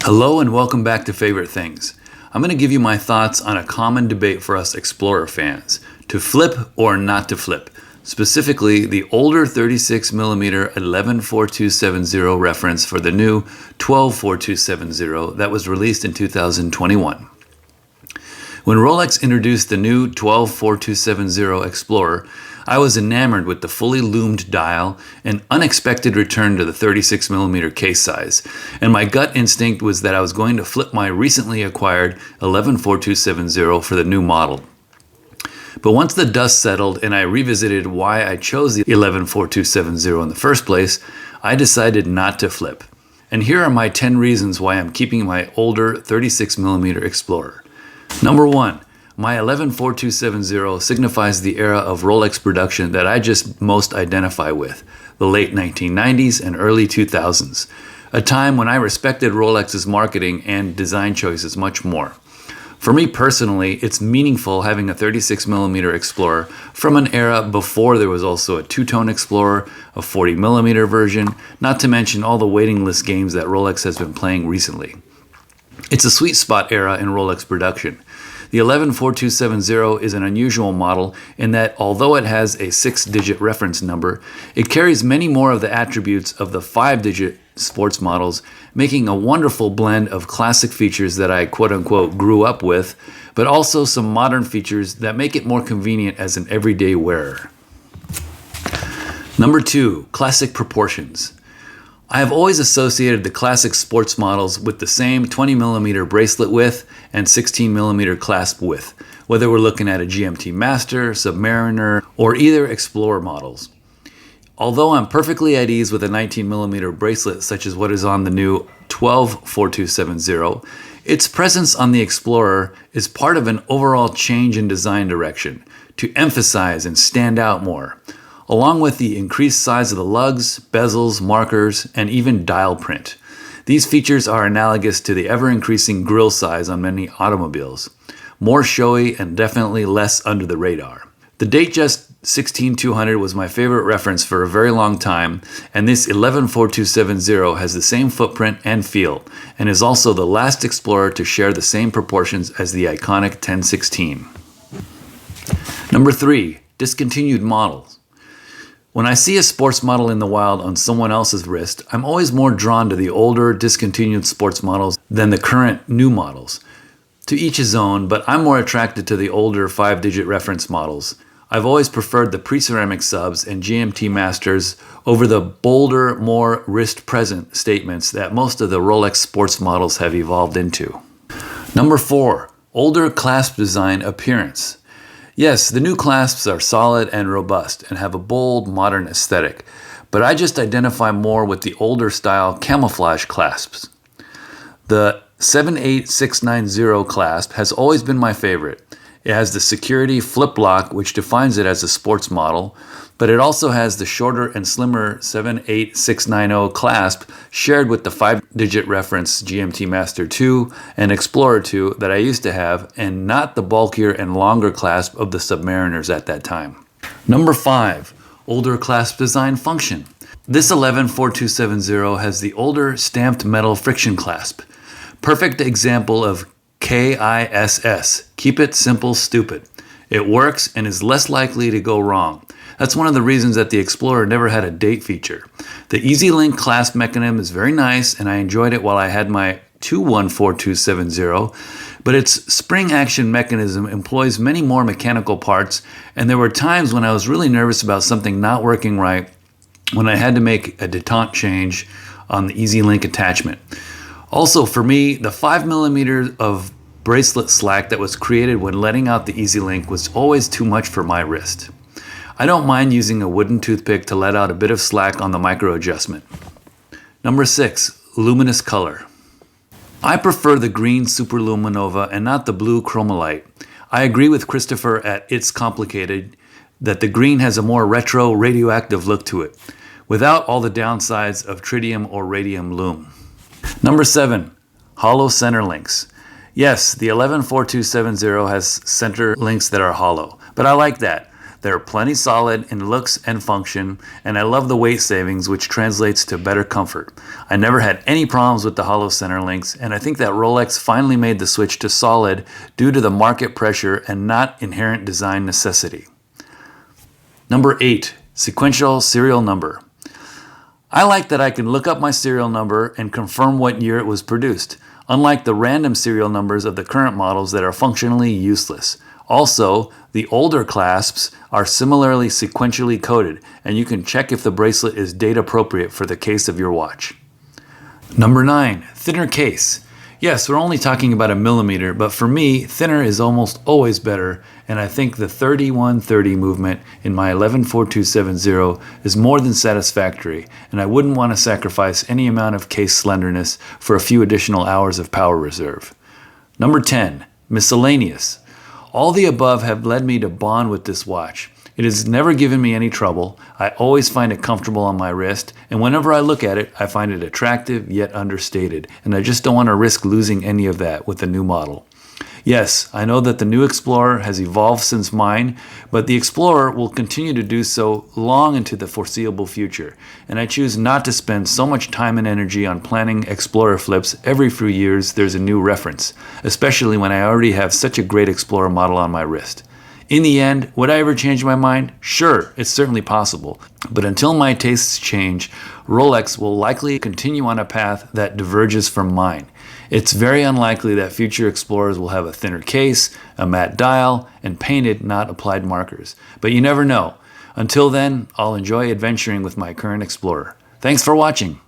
Hello and welcome back to Favorite Things. I'm going to give you my thoughts on a common debate for us Explorer fans, to flip or not to flip. Specifically, the older 36mm 11-4270 reference for the new 12-4270 that was released in 2021. When Rolex introduced the new 12-4270 Explorer, I was enamored with the fully loomed dial and unexpected return to the 36mm case size, and my gut instinct was that I was going to flip my recently acquired 11-4270 for the new model. But once the dust settled and I revisited why I chose the 11-4270 in the first place, I decided not to flip. And here are my 10 reasons why I'm keeping my older 36mm Explorer. Number 1. My 11-4270 signifies the era of Rolex production that I just most identify with, the late 1990s and early 2000s, a time when I respected Rolex's marketing and design choices much more. For me personally, it's meaningful having a 36mm Explorer from an era before there was also a two-tone Explorer, a 40mm version, not to mention all the waiting list games that Rolex has been playing recently. It's a sweet spot era in Rolex production. The 11-4270 is an unusual model in that although it has a 6-digit reference number, it carries many more of the attributes of the 5-digit sports models, making a wonderful blend of classic features that I quote-unquote grew up with, but also some modern features that make it more convenient as an everyday wearer. Number 2, classic proportions. I have always associated the classic sports models with the same 20mm bracelet width and 16mm clasp width, whether we're looking at a GMT Master, Submariner, or either Explorer models. Although I'm perfectly at ease with a 19mm bracelet such as what is on the new 12-4270, its presence on the Explorer is part of an overall change in design direction to emphasize and stand out more, along with the increased size of the lugs, bezels, markers, and even dial print. These features are analogous to the ever-increasing grille size on many automobiles, more showy and definitely less under the radar. The Datejust 16200 was my favorite reference for a very long time, and this 11-4270 has the same footprint and feel, and is also the last Explorer to share the same proportions as the iconic 1016. Number 3, discontinued models. When I see a sports model in the wild on someone else's wrist, I'm always more drawn to the older, discontinued sports models than the current new models. To each his own, but I'm more attracted to the older 5-digit reference models. I've always preferred the pre-ceramic subs and GMT Masters over the bolder, more wrist-present statements that most of the Rolex sports models have evolved into. Number 4, older clasp design appearance. Yes, the new clasps are solid and robust and have a bold, modern aesthetic, but I just identify more with the older style camouflage clasps. The 78690 clasp has always been my favorite. It has the security flip lock, which defines it as a sports model, but it also has the shorter and slimmer 78690 clasp shared with the 5-digit reference GMT Master 2 and Explorer 2 that I used to have, and not the bulkier and longer clasp of the Submariners at that time. Number 5, older clasp design function. This 11-4270 has the older stamped metal friction clasp. Perfect example of KISS, keep it simple, stupid. It works and is less likely to go wrong. That's one of the reasons that the Explorer never had a date feature. The Easy Link clasp mechanism is very nice, and I enjoyed it while I had my 214270, but its spring action mechanism employs many more mechanical parts, and there were times when I was really nervous about something not working right when I had to make a detente change on the Easy Link attachment. Also, for me, the 5mm of bracelet slack that was created when letting out the Easy Link was always too much for my wrist. I don't mind using a wooden toothpick to let out a bit of slack on the micro adjustment. Number 6, luminous color. I prefer the green Superluminova and not the blue Chromolite. I agree with Christopher at It's Complicated that the green has a more retro radioactive look to it, without all the downsides of tritium or radium lume. Number 7, hollow center links. Yes, the 11-4270 has center links that are hollow, but I like that. They're plenty solid in looks and function, and I love the weight savings, which translates to better comfort. I never had any problems with the hollow center links, and I think that Rolex finally made the switch to solid due to the market pressure and not inherent design necessity. Number 8, sequential serial number. I like that I can look up my serial number and confirm what year it was produced, unlike the random serial numbers of the current models that are functionally useless. Also, the older clasps are similarly sequentially coded, and you can check if the bracelet is date appropriate for the case of your watch. Number 9, thinner case. Yes, we're only talking about a millimeter, but for me, thinner is almost always better, and I think the 3130 movement in my 114270 is more than satisfactory, and I wouldn't want to sacrifice any amount of case slenderness for a few additional hours of power reserve. Number 10, miscellaneous. All the above have led me to bond with this watch. It has never given me any trouble. I always find it comfortable on my wrist, and whenever I look at it, I find it attractive yet understated, and I just don't want to risk losing any of that with the new model. Yes, I know that the new Explorer has evolved since mine, but the Explorer will continue to do so long into the foreseeable future, and I choose not to spend so much time and energy on planning Explorer flips every few years there's a new reference, especially when I already have such a great Explorer model on my wrist. In the end, would I ever change my mind? Sure, it's certainly possible. But until my tastes change, Rolex will likely continue on a path that diverges from mine. It's very unlikely that future Explorers will have a thinner case, a matte dial, and painted, not applied markers. But you never know. Until then, I'll enjoy adventuring with my current Explorer. Thanks for watching.